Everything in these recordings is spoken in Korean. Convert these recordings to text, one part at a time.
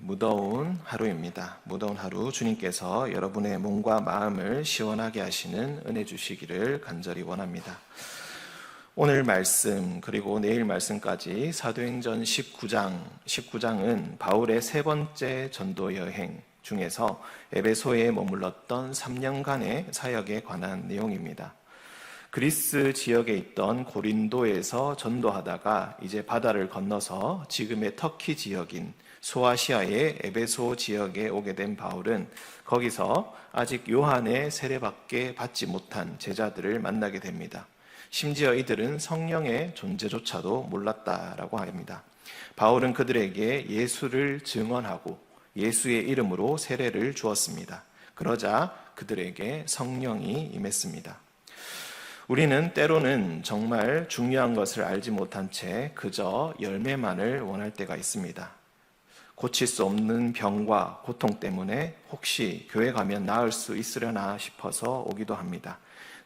무더운 하루입니다. 무더운 하루 주님께서 여러분의 몸과 마음을 시원하게 하시는 은혜 주시기를 간절히 원합니다. 오늘 말씀 그리고 내일 말씀까지 사도행전 19장은 바울의 세 번째 전도 여행 중에서 에베소에 머물렀던 3년간의 사역에 관한 내용입니다. 그리스 지역에 있던 고린도에서 전도하다가 이제 바다를 건너서 지금의 터키 지역인 소아시아의 에베소 지역에 오게 된 바울은 거기서 아직 요한의 세례밖에 받지 못한 제자들을 만나게 됩니다. 심지어 이들은 성령의 존재조차도 몰랐다라고 합니다. 바울은 그들에게 예수를 증언하고 예수의 이름으로 세례를 주었습니다. 그러자 그들에게 성령이 임했습니다. 우리는 때로는 정말 중요한 것을 알지 못한 채 그저 열매만을 원할 때가 있습니다. 고칠 수 없는 병과 고통 때문에 혹시 교회 가면 나을 수 있으려나 싶어서 오기도 합니다.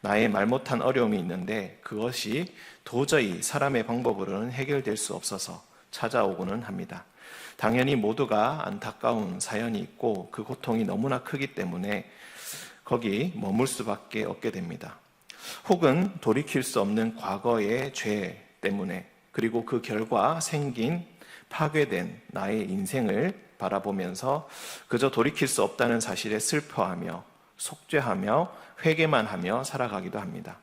나의 말 못한 어려움이 있는데 그것이 도저히 사람의 방법으로는 해결될 수 없어서 찾아오고는 합니다. 당연히 모두가 안타까운 사연이 있고 그 고통이 너무나 크기 때문에 거기 머물 수밖에 없게 됩니다. 혹은 돌이킬 수 없는 과거의 죄 때문에 그리고 그 결과 생긴 파괴된 나의 인생을 바라보면서 그저 돌이킬 수 없다는 사실에 슬퍼하며 속죄하며 회개만 하며 살아가기도 합니다.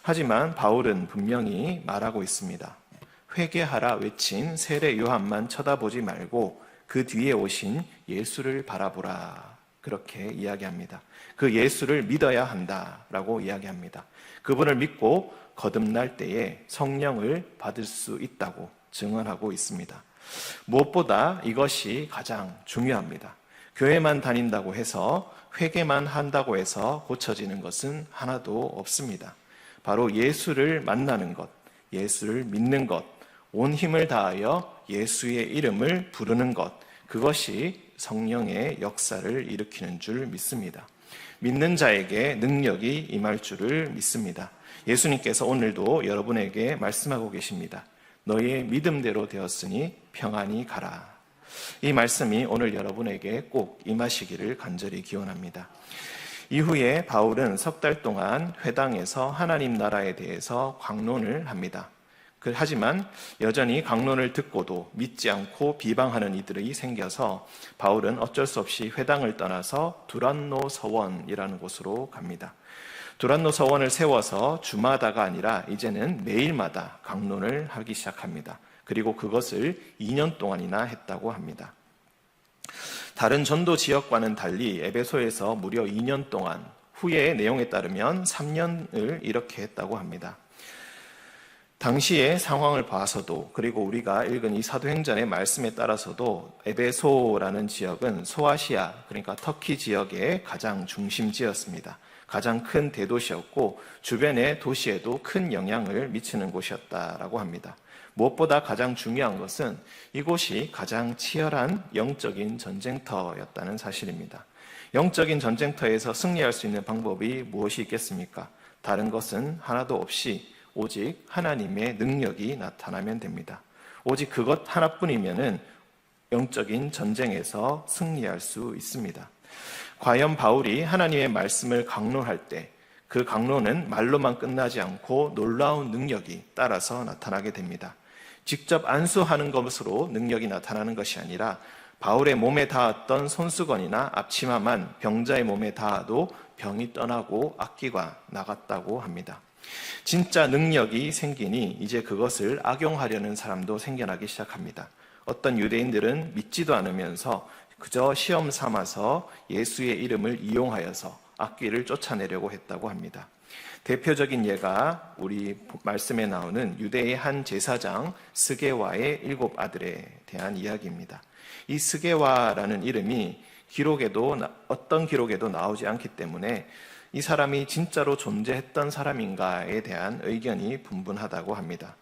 하지만 바울은 분명히 말하고 있습니다. 회개하라 외친 세례 요한만 쳐다보지 말고 그 뒤에 오신 예수를 바라보라. 그렇게 이야기합니다. 그 예수를 믿어야 한다라고 이야기합니다. 그분을 믿고 거듭날 때에 성령을 받을 수 있다고 증언하고 있습니다. 무엇보다 이것이 가장 중요합니다. 교회만 다닌다고 해서 회개만 한다고 해서 고쳐지는 것은 하나도 없습니다. 바로 예수를 만나는 것, 예수를 믿는 것, 온 힘을 다하여 예수의 이름을 부르는 것, 그것이 성령의 역사를 일으키는 줄 믿습니다. 믿는 자에게 능력이 임할 줄을 믿습니다. 예수님께서 오늘도 여러분에게 말씀하고 계십니다. 너의 믿음대로 되었으니 평안히 가라. 이 말씀이 오늘 여러분에게 꼭 임하시기를 간절히 기원합니다. 이후에 바울은 석 달 동안 회당에서 하나님 나라에 대해서 강론을 합니다. 하지만 여전히 강론을 듣고도 믿지 않고 비방하는 이들이 생겨서 바울은 어쩔 수 없이 회당을 떠나서 두란노 서원이라는 곳으로 갑니다. 두란노 서원을 세워서 주마다가 아니라 이제는 매일마다 강론을 하기 시작합니다. 그리고 그것을 2년 동안이나 했다고 합니다. 다른 전도 지역과는 달리 에베소에서 무려 2년 동안, 후의 내용에 따르면 3년을 이렇게 했다고 합니다. 당시의 상황을 봐서도 그리고 우리가 읽은 이 사도행전의 말씀에 따라서도 에베소라는 지역은 소아시아, 그러니까 터키 지역의 가장 중심지였습니다. 가장 큰 대도시였고 주변의 도시에도 큰 영향을 미치는 곳이었다라고 합니다. 무엇보다 가장 중요한 것은 이곳이 가장 치열한 영적인 전쟁터였다는 사실입니다. 영적인 전쟁터에서 승리할 수 있는 방법이 무엇이 있겠습니까? 다른 것은 하나도 없이 오직 하나님의 능력이 나타나면 됩니다. 오직 그것 하나뿐이면은 영적인 전쟁에서 승리할 수 있습니다. 과연 바울이 하나님의 말씀을 강론할 때 그 강론은 말로만 끝나지 않고 놀라운 능력이 따라서 나타나게 됩니다. 직접 안수하는 것으로 능력이 나타나는 것이 아니라 바울의 몸에 닿았던 손수건이나 앞치마만 병자의 몸에 닿아도 병이 떠나고 악기가 나갔다고 합니다. 진짜 능력이 생기니 이제 그것을 악용하려는 사람도 생겨나기 시작합니다. 어떤 유대인들은 믿지도 않으면서 그저 시험 삼아서 예수의 이름을 이용하여서 악귀를 쫓아내려고 했다고 합니다. 대표적인 예가 우리 말씀에 나오는 유대의 한 제사장 스게와의 7 아들에 대한 이야기입니다. 이 스게와라는 이름이 어떤 기록에도 나오지 않기 때문에 이 사람이 진짜로 존재했던 사람인가에 대한 의견이 분분하다고 합니다.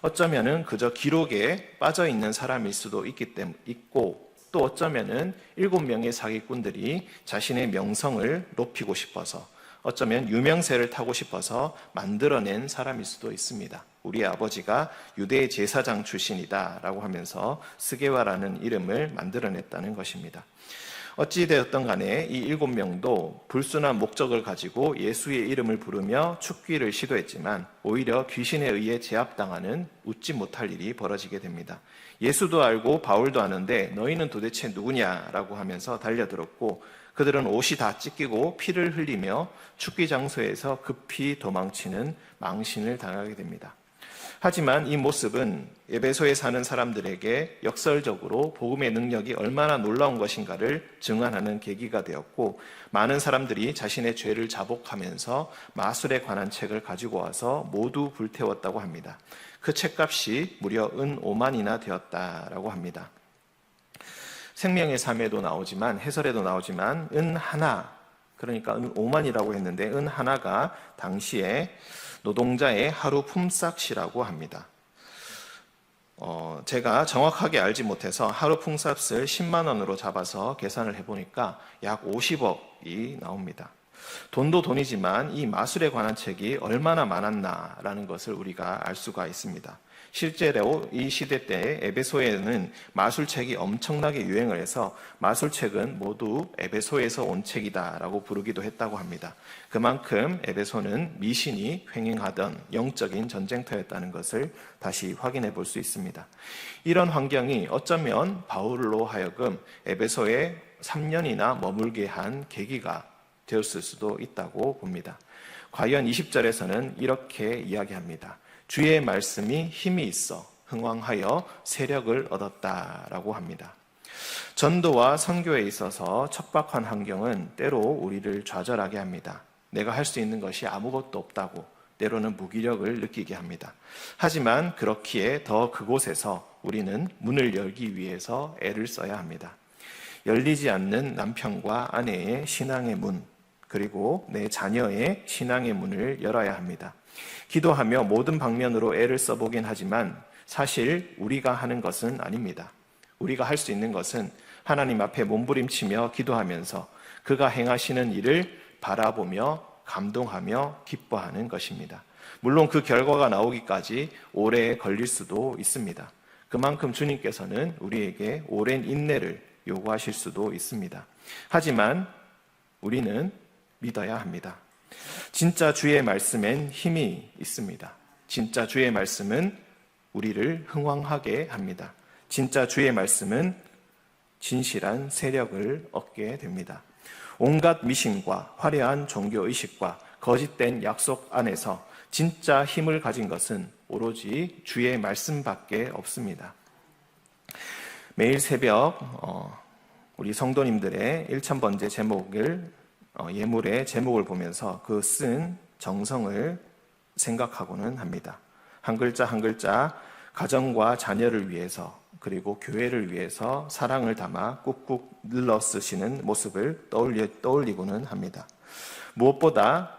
어쩌면은 그저 기록에 빠져있는 사람일 수도 있고 또 어쩌면은 7명의 사기꾼들이 자신의 명성을 높이고 싶어서 어쩌면 유명세를 타고 싶어서 만들어낸 사람일 수도 있습니다. 우리 아버지가 유대 제사장 출신이다 라고 하면서 스게와라는 이름을 만들어냈다는 것입니다. 어찌되었던 간에 이 7명도 불순한 목적을 가지고 예수의 이름을 부르며 축기를 시도했지만 오히려 귀신에 의해 제압당하는 웃지 못할 일이 벌어지게 됩니다. 예수도 알고 바울도 아는데 너희는 도대체 누구냐라고 하면서 달려들었고 그들은 옷이 다 찢기고 피를 흘리며 축기 장소에서 급히 도망치는 망신을 당하게 됩니다. 하지만 이 모습은 에베소에 사는 사람들에게 역설적으로 복음의 능력이 얼마나 놀라운 것인가를 증언하는 계기가 되었고 많은 사람들이 자신의 죄를 자복하면서 마술에 관한 책을 가지고 와서 모두 불태웠다고 합니다. 그 책값이 무려 은 5만이나 되었다라고 합니다. 생명의 삶에도 나오지만 해설에도 나오지만 은 하나, 그러니까 은 5만이라고 했는데 은 하나가 당시에 노동자의 하루 품삯이라고 합니다. 제가 정확하게 알지 못해서 하루 품삯을 10만 원으로 잡아서 계산을 해보니까 약 50억이 나옵니다. 돈도 돈이지만 이 마술에 관한 책이 얼마나 많았나라는 것을 우리가 알 수가 있습니다. 실제로 이 시대 때 에베소에는 마술책이 엄청나게 유행을 해서 마술책은 모두 에베소에서 온 책이다라고 부르기도 했다고 합니다. 그만큼 에베소는 미신이 횡행하던 영적인 전쟁터였다는 것을 다시 확인해 볼 수 있습니다. 이런 환경이 어쩌면 바울로 하여금 에베소에 3년이나 머물게 한 계기가 되었을 수도 있다고 봅니다. 과연 20절에서는 이렇게 이야기합니다. 주의 말씀이 힘이 있어 흥왕하여 세력을 얻었다라고 합니다. 전도와 선교에 있어서 척박한 환경은 때로 우리를 좌절하게 합니다. 내가 할 수 있는 것이 아무것도 없다고 때로는 무기력을 느끼게 합니다. 하지만 그렇기에 더 그곳에서 우리는 문을 열기 위해서 애를 써야 합니다. 열리지 않는 남편과 아내의 신앙의 문, 그리고 내 자녀의 신앙의 문을 열어야 합니다. 기도하며 모든 방면으로 애를 써보긴 하지만 사실 우리가 하는 것은 아닙니다. 우리가 할 수 있는 것은 하나님 앞에 몸부림치며 기도하면서 그가 행하시는 일을 바라보며 감동하며 기뻐하는 것입니다. 물론 그 결과가 나오기까지 오래 걸릴 수도 있습니다. 그만큼 주님께서는 우리에게 오랜 인내를 요구하실 수도 있습니다. 하지만 우리는 믿어야 합니다. 진짜 주의 말씀엔 힘이 있습니다. 진짜 주의 말씀은 우리를 흥왕하게 합니다. 진짜 주의 말씀은 진실한 세력을 얻게 됩니다. 온갖 미신과 화려한 종교의식과 거짓된 약속 안에서 진짜 힘을 가진 것은 오로지 주의 말씀밖에 없습니다. 매일 새벽 우리 성도님들의 1000번째 제목을 예물의 제목을 보면서 그 쓴 정성을 생각하고는 합니다. 한 글자 한 글자 가정과 자녀를 위해서 그리고 교회를 위해서 사랑을 담아 꾹꾹 눌러 쓰시는 모습을 떠올리고는 합니다. 무엇보다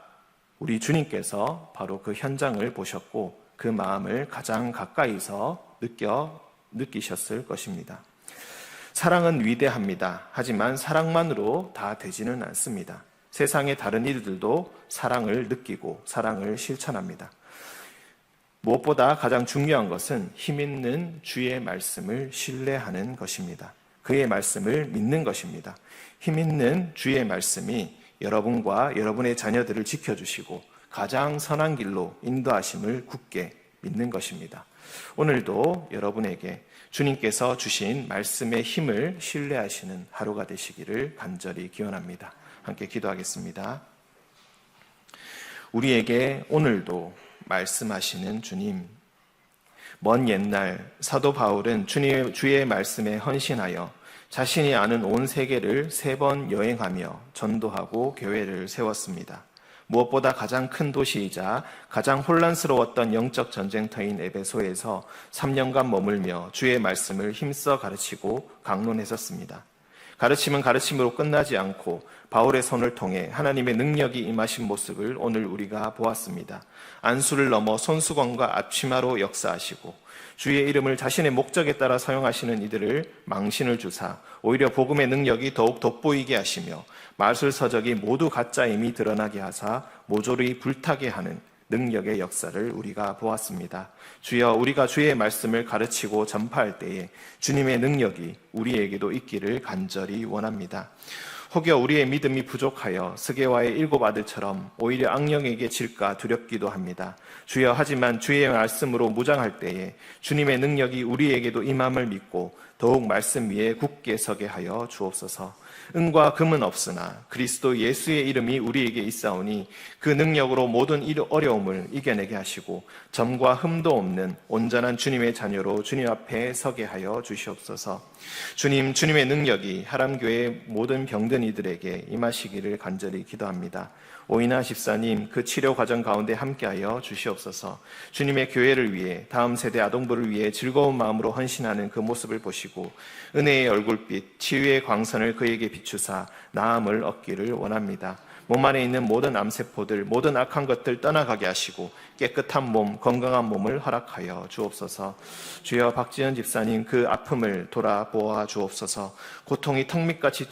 우리 주님께서 바로 그 현장을 보셨고 그 마음을 가장 가까이서 느끼셨을 것입니다. 사랑은 위대합니다. 하지만 사랑만으로 다 되지는 않습니다. 세상의 다른 이들도 사랑을 느끼고 사랑을 실천합니다. 무엇보다 가장 중요한 것은 힘 있는 주의 말씀을 신뢰하는 것입니다. 그의 말씀을 믿는 것입니다. 힘 있는 주의 말씀이 여러분과 여러분의 자녀들을 지켜주시고 가장 선한 길로 인도하심을 굳게 믿는 것입니다. 오늘도 여러분에게 주님께서 주신 말씀의 힘을 신뢰하시는 하루가 되시기를 간절히 기원합니다. 함께 기도하겠습니다. 우리에게 오늘도 말씀하시는 주님, 먼 옛날 사도 바울은 주의 말씀에 헌신하여 자신이 아는 온 세계를 3번 여행하며 전도하고 교회를 세웠습니다. 무엇보다 가장 큰 도시이자 가장 혼란스러웠던 영적 전쟁터인 에베소에서 3년간 머물며 주의 말씀을 힘써 가르치고 강론했었습니다. 가르침은 가르침으로 끝나지 않고 바울의 손을 통해 하나님의 능력이 임하신 모습을 오늘 우리가 보았습니다. 안수를 넘어 손수건과 앞치마로 역사하시고 주의 이름을 자신의 목적에 따라 사용하시는 이들을 망신을 주사 오히려 복음의 능력이 더욱 돋보이게 하시며 마술서적이 모두 가짜임이 드러나게 하사 모조리 불타게 하는 능력의 역사를 우리가 보았습니다. 주여, 우리가 주의 말씀을 가르치고 전파할 때에 주님의 능력이 우리에게도 있기를 간절히 원합니다. 혹여 우리의 믿음이 부족하여 스게와의 7 아들처럼 오히려 악령에게 질까 두렵기도 합니다. 주여, 하지만 주의 말씀으로 무장할 때에 주님의 능력이 우리에게도 임함을 믿고 더욱 말씀 위에 굳게 서게 하여 주옵소서. 은과 금은 없으나 그리스도 예수의 이름이 우리에게 있사오니 그 능력으로 모든 어려움을 이겨내게 하시고 점과 흠도 없는 온전한 주님의 자녀로 주님 앞에 서게 하여 주시옵소서. 주님, 주님의 능력이 하람교회 모든 병든 이들에게 임하시기를 간절히 기도합니다. 오이나 집사님, 그 치료 과정 가운데 함께하여 주시옵소서. 주님의 교회를 위해, 다음 세대 아동부를 위해 즐거운 마음으로 헌신하는 그 모습을 보시고 은혜의 얼굴빛, 치유의 광선을 그에게 비추사 나음을 얻기를 원합니다. 몸 안에 있는 모든 암세포들, 모든 악한 것들 떠나가게 하시고 깨끗한 몸, 건강한 몸을 허락하여 주옵소서. 주여, 박지연 집사님, 그 아픔을 돌아보아 주옵소서. 고통이 턱밑까지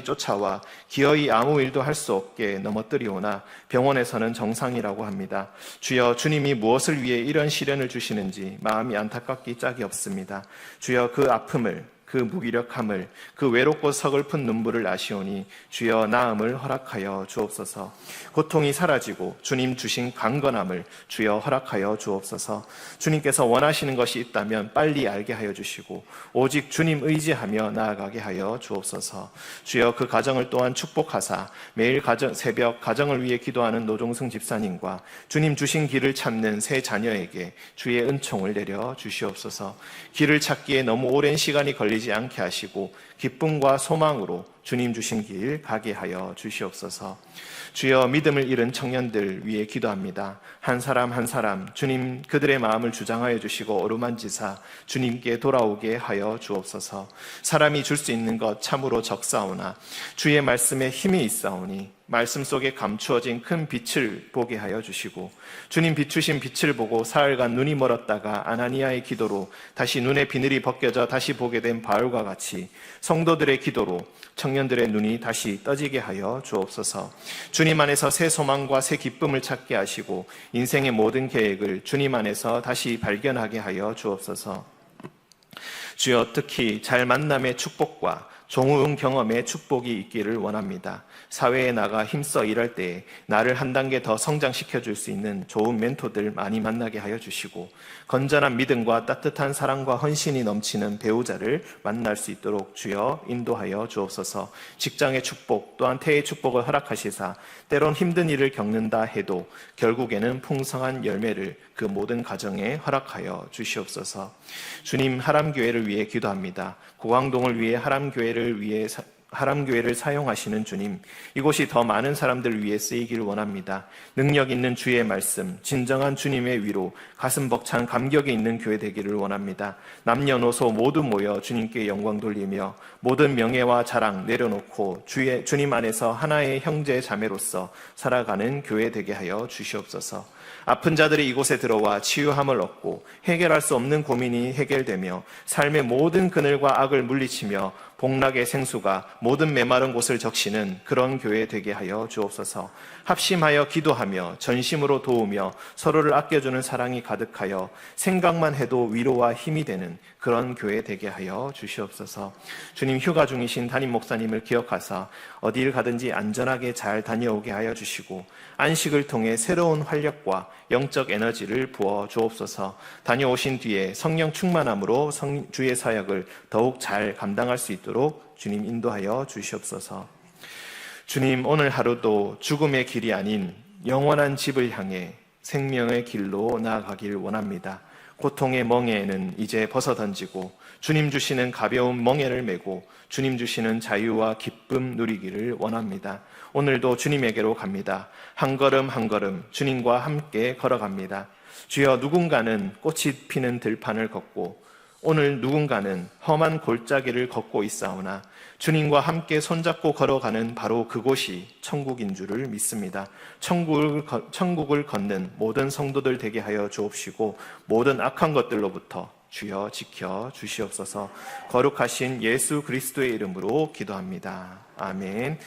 쫓아와 기어이 아무 일도 할 수 없게 넘어뜨리오나 병원에서는 정상이라고 합니다. 주여, 주님이 무엇을 위해 이런 시련을 주시는지 마음이 안타깝기 짝이 없습니다. 주여, 그 아픔을, 그 무기력함을, 그 외롭고 서글픈 눈물을 아시오니 주여, 나음을 허락하여 주옵소서. 고통이 사라지고 주님 주신 강건함을 주여 허락하여 주옵소서. 주님께서 원하시는 것이 있다면 빨리 알게 하여 주시고 오직 주님 의지하며 나아가게 하여 주옵소서. 주여, 그 가정을 또한 축복하사 매일 새벽 가정을 위해 기도하는 노종승 집사님과 주님 주신 길을 찾는 세 자녀에게 주의 은총을 내려 주시옵소서. 길을 찾기에 너무 오랜 시간이 걸리지 않게 하시고 기쁨과 소망으로 주님 주신 길 가게 하여 주시옵소서. 주여, 믿음을 잃은 청년들 위해 기도합니다. 한 사람 한 사람 주님 그들의 마음을 주장하여 주시고 어루만지사 주님께 돌아오게 하여 주옵소서. 사람이 줄 수 있는 것 참으로 적사오나 주의 말씀에 힘이 있사오니 말씀 속에 감추어진 큰 빛을 보게 하여 주시고 주님 비추신 빛을 보고 사흘간 눈이 멀었다가 아나니아의 기도로 다시 눈의 비늘이 벗겨져 다시 보게 된 바울과 같이 성도들의 기도로 청년들의 눈이 다시 떠지게 하여 주옵소서. 주님 안에서 새 소망과 새 기쁨을 찾게 하시고 인생의 모든 계획을 주님 안에서 다시 발견하게 하여 주옵소서. 주여, 특히 잘 만남의 축복과 좋은 경험의 축복이 있기를 원합니다. 사회에 나가 힘써 일할 때 나를 한 단계 더 성장시켜 줄 수 있는 좋은 멘토들 많이 만나게 하여 주시고 건전한 믿음과 따뜻한 사랑과 헌신이 넘치는 배우자를 만날 수 있도록 주여 인도하여 주옵소서. 직장의 축복 또한 태의 축복을 허락하시사 때론 힘든 일을 겪는다 해도 결국에는 풍성한 열매를 그 모든 가정에 허락하여 주시옵소서. 주님, 하람교회를 위해 기도합니다. 고강동을 위해 하람교회를 사용하시는 주님, 이곳이 더 많은 사람들을 위해 쓰이기를 원합니다. 능력 있는 주의 말씀, 진정한 주님의 위로, 가슴 벅찬 감격이 있는 교회 되기를 원합니다. 남녀노소 모두 모여 주님께 영광 돌리며 모든 명예와 자랑 내려놓고 주님 안에서 하나의 형제 자매로서 살아가는 교회 되게 하여 주시옵소서. 아픈 자들이 이곳에 들어와 치유함을 얻고 해결할 수 없는 고민이 해결되며 삶의 모든 그늘과 악을 물리치며 복락의 생수가 모든 메마른 곳을 적시는 그런 교회 되게 하여 주옵소서. 합심하여 기도하며 전심으로 도우며 서로를 아껴주는 사랑이 가득하여 생각만 해도 위로와 힘이 되는 그런 교회 되게 하여 주시옵소서. 주님, 휴가 중이신 담임 목사님을 기억하사 어디를 가든지 안전하게 잘 다녀오게 하여 주시고 안식을 통해 새로운 활력과 영적 에너지를 부어 주옵소서. 다녀오신 뒤에 성령 충만함으로 주의 사역을 더욱 잘 감당할 수 있도록 주님 인도하여 주시옵소서. 주님, 오늘 하루도 죽음의 길이 아닌 영원한 집을 향해 생명의 길로 나아가길 원합니다. 고통의 멍에는 이제 벗어던지고 주님 주시는 가벼운 멍에를 메고 주님 주시는 자유와 기쁨 누리기를 원합니다. 오늘도 주님에게로 갑니다. 한 걸음 한 걸음 주님과 함께 걸어갑니다. 주여, 누군가는 꽃이 피는 들판을 걷고 오늘 누군가는 험한 골짜기를 걷고 있사오나 주님과 함께 손잡고 걸어가는 바로 그곳이 천국인 줄을 믿습니다. 천국을 걷는 모든 성도들 되게 하여 주옵시고 모든 악한 것들로부터 주여 지켜 주시옵소서. 거룩하신 예수 그리스도의 이름으로 기도합니다. 아멘.